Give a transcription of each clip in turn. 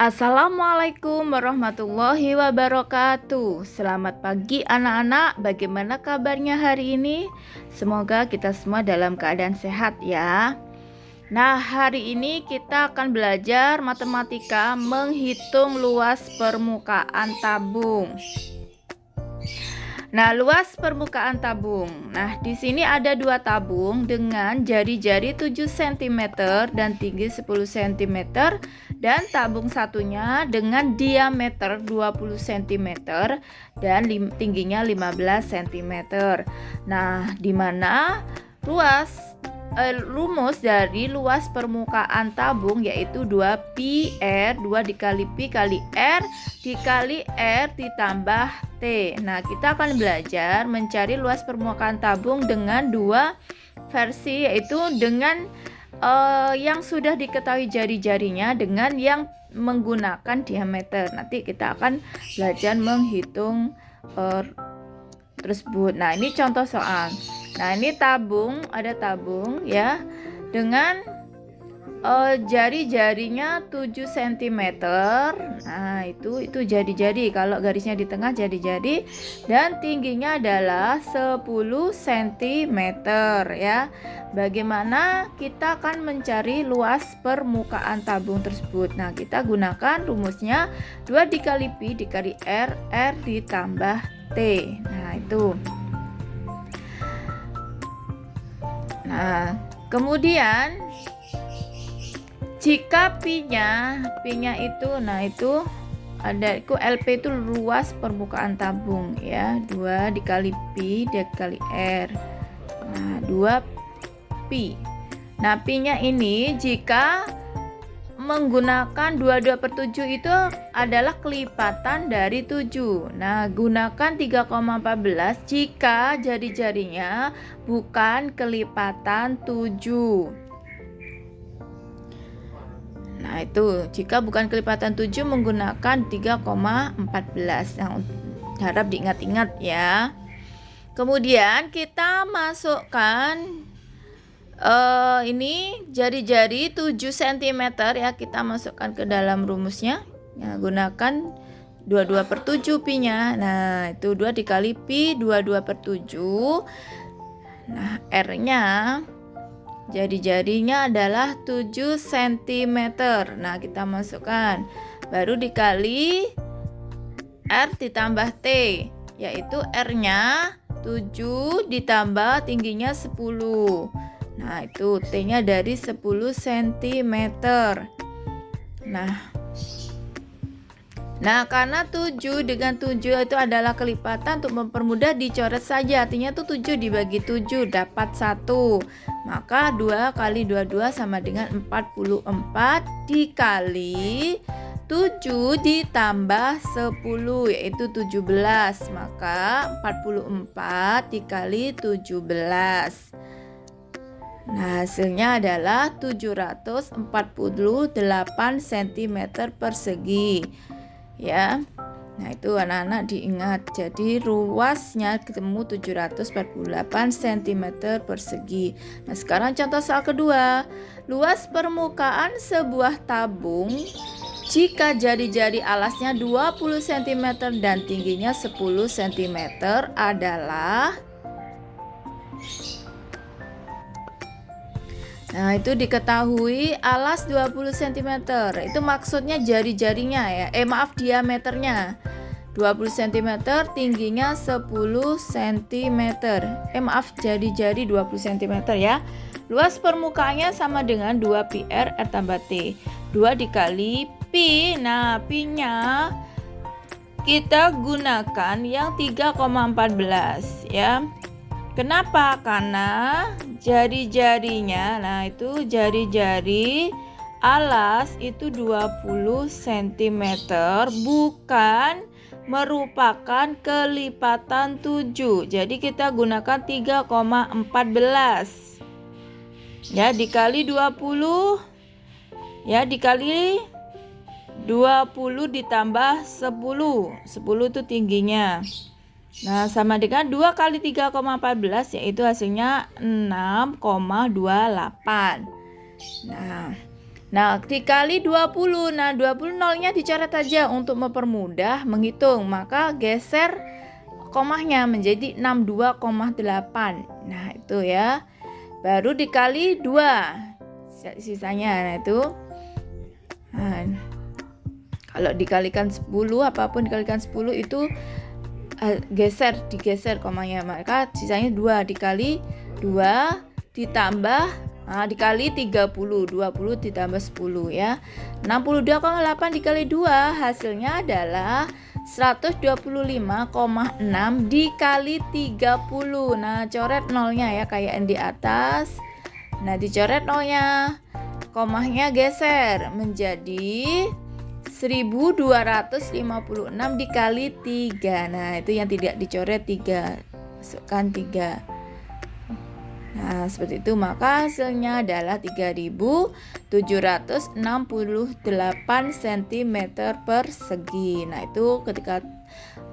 Assalamualaikum warahmatullahi wabarakatuh. Selamat pagi anak-anak. Bagaimana kabarnya hari ini? Semoga kita semua dalam keadaan sehat ya. Nah, hari ini kita akan belajar matematika menghitung luas permukaan tabung. Nah, luas permukaan tabung. Nah, di sini ada dua tabung dengan jari-jari 7 cm dan tinggi 10 cm dan tabung satunya dengan diameter 20 cm dan tingginya 15 cm. Nah, di mana rumus dari luas permukaan tabung yaitu 2pi R, 2 dikali pi kali R dikali R ditambah T. Nah, kita akan belajar mencari luas permukaan tabung dengan dua versi, yaitu dengan yang sudah diketahui jari-jarinya dengan yang menggunakan diameter. Nanti kita akan belajar menghitung tersebut. Nah, ini contoh soal. Nah, ini tabung, ada tabung ya dengan jari-jarinya 7 cm. Nah, itu jari-jari. Kalau garisnya di tengah jari-jari dan tingginya adalah 10 cm ya. Bagaimana kita akan mencari luas permukaan tabung tersebut? Nah, kita gunakan rumusnya 2 dikali pi dikali R, R ditambah T. Nah, itu. Nah, kemudian jika pi-nya itu, nah itu ada LP itu luas permukaan tabung ya, 2 dikali pi dikali R. Nah, 2 pi. Nah, pi-nya ini jika menggunakan 22/7 itu adalah kelipatan dari 7. Nah, gunakan 3,14 jika jari-jarinya bukan kelipatan 7. Nah, itu jika bukan kelipatan 7 menggunakan 3,14. Yang harap diingat-ingat ya. Kemudian kita masukkan ini jari-jari 7 cm ya, kita masukkan ke dalam rumusnya. Nah, gunakan 22/7 pi-nya. Nah, itu 2 dikali pi 22/7. Nah, R-nya jari-jarinya adalah 7 cm. Nah, kita masukkan. Baru dikali R ditambah T, yaitu R-nya 7 ditambah tingginya 10. Nah, itu T-nya dari 10 cm. Nah, karena 7 dengan 7 itu adalah kelipatan, untuk mempermudah dicoret saja. Artinya tuh 7 dibagi 7 dapat 1. Maka 2 kali 22 sama dengan 44 dikali 7 ditambah 10 yaitu 17. Maka 44 dikali 17. Nah, hasilnya adalah 748 cm persegi ya. Nah, itu anak-anak diingat. Jadi ruasnya ketemu 748 cm persegi. Nah, sekarang contoh soal kedua. Luas permukaan sebuah tabung jika jari-jari alasnya 20 cm dan tingginya 10 cm adalah. Nah, itu diketahui alas 20 cm. Itu maksudnya jari-jarinya ya. Diameternya 20 cm, tingginya 10 cm. Jari-jari 20 cm ya. Luas permukaannya sama dengan 2 pi R, R tambah T. 2 dikali pi. Nah, pi-nya kita gunakan yang 3,14 ya. Kenapa? Karena jari-jarinya, nah itu jari-jari alas itu 20 cm bukan merupakan kelipatan 7. Jadi kita gunakan 3,14 ya, dikali 20 ya, dikali 20 ditambah 10. 10 itu tingginya. Nah, sama dengan 2 kali 3,14 yaitu hasilnya 6,28. Nah, Nah, dikali 20. Nah, 20 nolnya dicoret aja untuk mempermudah menghitung. Maka geser komahnya menjadi 62,8. Nah, itu ya. Baru dikali 2 sisanya. Nah, itu. Nah, kalau dikalikan 10, apapun dikalikan 10 itu digeser komanya. Maka sisanya 2 dikali 2 ditambah dikali 30, 20 ditambah 10 ya. 62,8 dikali 2 hasilnya adalah 125,6 dikali 30. Nah, coret nolnya ya kayak yang di atas. Nah, dicoret nolnya. Komahnya geser menjadi 1256 dikali 3. Nah, itu yang tidak dicoret 3. Masukkan 3. Nah, seperti itu. Maka hasilnya adalah 3768 cm persegi. Nah, itu ketika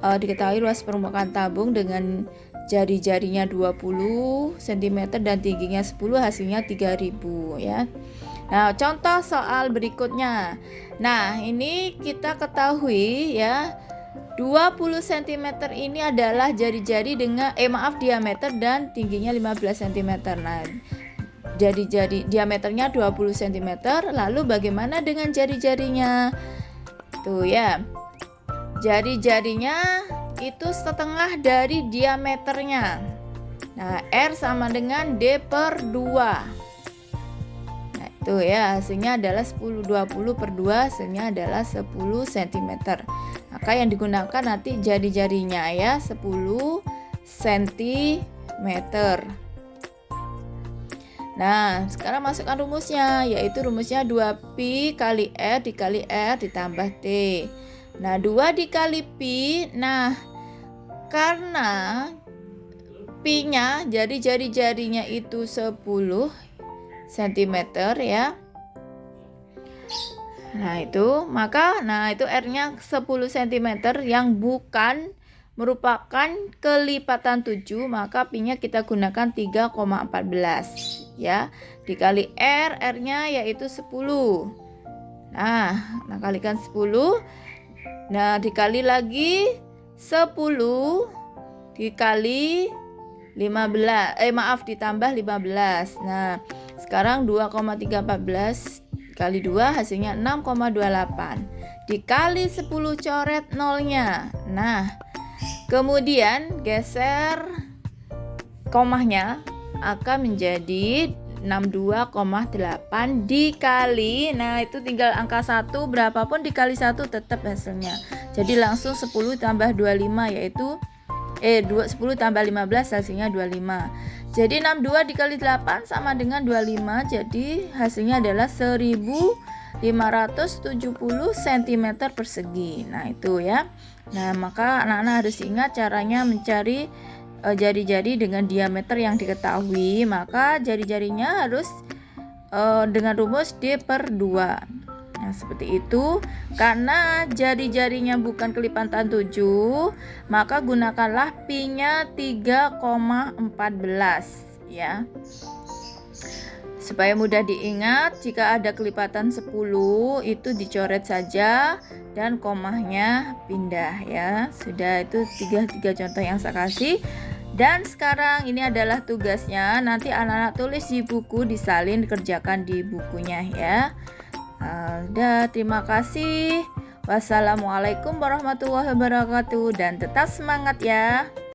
diketahui luas permukaan tabung dengan jari-jarinya 20 cm dan tingginya 10, hasilnya 3000 ya. Nah, contoh soal berikutnya. Nah, ini kita ketahui ya, 20 cm ini adalah jari-jari dengan diameter dan tingginya 15 cm. Nah, jari-jari diameternya 20 cm. Lalu bagaimana dengan jari-jarinya? Tuh ya. Jari-jarinya itu setengah dari diameternya. Nah, R sama dengan D per 2. Nah, itu ya, hasilnya adalah 10. 20 per 2 hasilnya adalah 10 cm. Maka yang digunakan nanti jari-jarinya ya 10 cm. Nah, sekarang masukkan rumusnya, yaitu rumusnya 2pi kali R dikali R ditambah T. Nah, 2 dikali pi. Nah, karena pi-nya jari-jarinya itu 10 cm ya. Nah, itu R-nya 10 cm yang bukan merupakan kelipatan 7, maka pi-nya kita gunakan 3,14 ya. Dikali R-nya yaitu 10. Nah, kalikan 10. Nah, dikali lagi 10 dikali 15. Ditambah 15. Nah, sekarang 2,314 kali 2 hasilnya 6,28. Dikali 10 coret nolnya. Nah, kemudian geser komahnya akan menjadi 62,8 dikali. Nah, itu tinggal angka 1 berapapun dikali 1 tetap hasilnya. Jadi langsung 10 tambah 25 yaitu 10 tambah 15 hasilnya 25. Jadi 62 dikali 8 sama dengan 25. Jadi hasilnya adalah 1570 cm persegi. Nah, itu ya. Nah, maka anak-anak harus ingat caranya mencari jari-jari dengan diameter yang diketahui. Maka jari-jarinya harus dengan rumus D per 2. Nah, seperti itu. Karena jari-jarinya bukan kelipatan 7, maka gunakanlah pi-nya 3,14 ya. Supaya mudah diingat, jika ada kelipatan 10 itu dicoret saja dan komahnya pindah ya. Sudah, itu tiga contoh yang saya kasih. Dan sekarang ini adalah tugasnya. Nanti anak-anak tulis di buku, disalin, kerjakan di bukunya ya. Terima kasih. Wassalamualaikum warahmatullahi wabarakatuh dan tetap semangat ya.